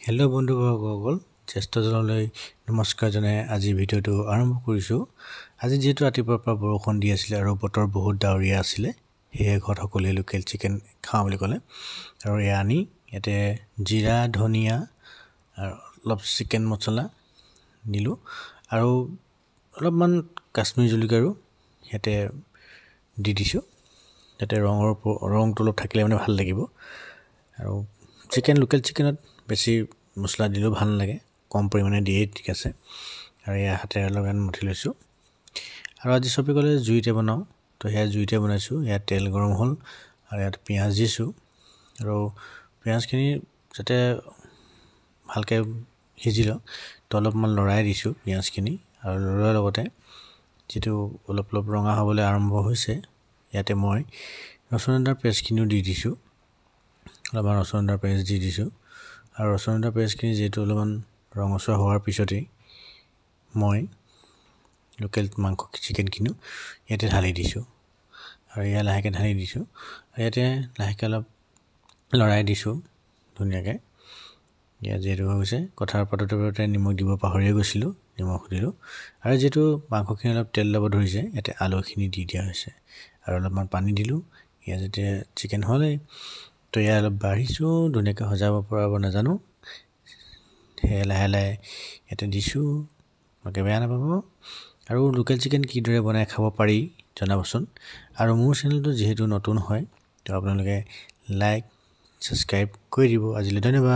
Hello' বন্ধুসকল, জ্যেষ্ঠজনলৈ নমস্কাৰ জনাই আজি ভিডিঅ'টো আৰম্ভ কৰিছোঁ। আজি যিহেতু ৰাতিপুৱাৰ পৰা বৰষুণ দি আছিলে আৰু বতৰ বহুত ডাৱৰীয়া আছিলে, সেয়ে ঘৰত সকলোৱে লোকেল চিকেন খাওঁ বুলি ক'লে আৰু এয়া আনি ইয়াতে জিৰা, ধনিয়া আৰু অলপ চিকেন মছলা দিলোঁ আৰু অলপমান কাশ্মীৰী জলকীয়াও ইয়াতে দি দিছোঁ, যাতে ৰংটো অলপ থাকিলে মানে ভাল লাগিব। আৰু লোকেল চিকেনত বেছি মছলা দিলেও ভাল নালাগে, কম পৰিমাণে দিয়েই ঠিক আছে। আৰু এয়া হাতেৰে অলপমান মঠি লৈছোঁ আৰু আজি চবেই ক'লে জুইতে বনাওঁ, তো সেয়া জুইতে বনাইছোঁ। ইয়াত তেল গৰম হ'ল আৰু ইয়াত পিঁয়াজ দিছোঁ আৰু পিঁয়াজখিনি যাতে ভালকৈ সিজি লওক তো অলপমান লৰাই দিছোঁ পিঁয়াজখিনি। আৰু লৰোৱাৰ লগতে যিটো অলপ ৰঙা হ'বলৈ আৰম্ভ হৈছে, ইয়াতে মই ৰচুন আদাৰ পেষ্টখিনিও দি দিছোঁ। অলপমান ৰচুন আদাৰ পেষ্ট দি দিছোঁ আৰু ৰচুন আদাৰ পেষ্টখিনি যিহেতু অলপমান ৰঙচুৱা হোৱাৰ পিছতেই মই লোকেল চিকেনখিনিও ইয়াতে ঢালি দিছোঁ আৰু এয়া লাহেকৈ ঢালি দিছোঁ। আৰু ইয়াতে লাহেকৈ অলপ লৰাই দিছোঁ ধুনীয়াকৈ। ইয়াত যিহেতু হৈ গৈছে, কথাৰ পাততে নিমখ দিব পাহৰিয়ে গৈছিলোঁ, নিমখ দিলোঁ। আৰু যিহেতু মাংসখিনি অলপ তেল ল'ব ধৰিছে, ইয়াতে আলুখিনি দি দিয়া হৈছে আৰু অলপমান পানী দিলোঁ। ইয়াত যেতিয়া চিকেন হ'লেই, তো ইয়াত অলপ বাঢ়িছোঁ, ধুনীয়াকৈ সজাব পৰাব নাজানো, সেয়ে লাহে লাহে ইয়াতে দিছোঁ, আপোনালোকে বেয়া নাপাব। আৰু লোকেল চিকেন কিদৰে বনাই খাব পাৰি জনাবচোন। আৰু মোৰ চেনেলটো যিহেতু নতুন হয়, তো আপোনালোকে লাইক ছাবস্ক্ৰাইব কৰি দিব। আজিলৈ ধন্যবাদ।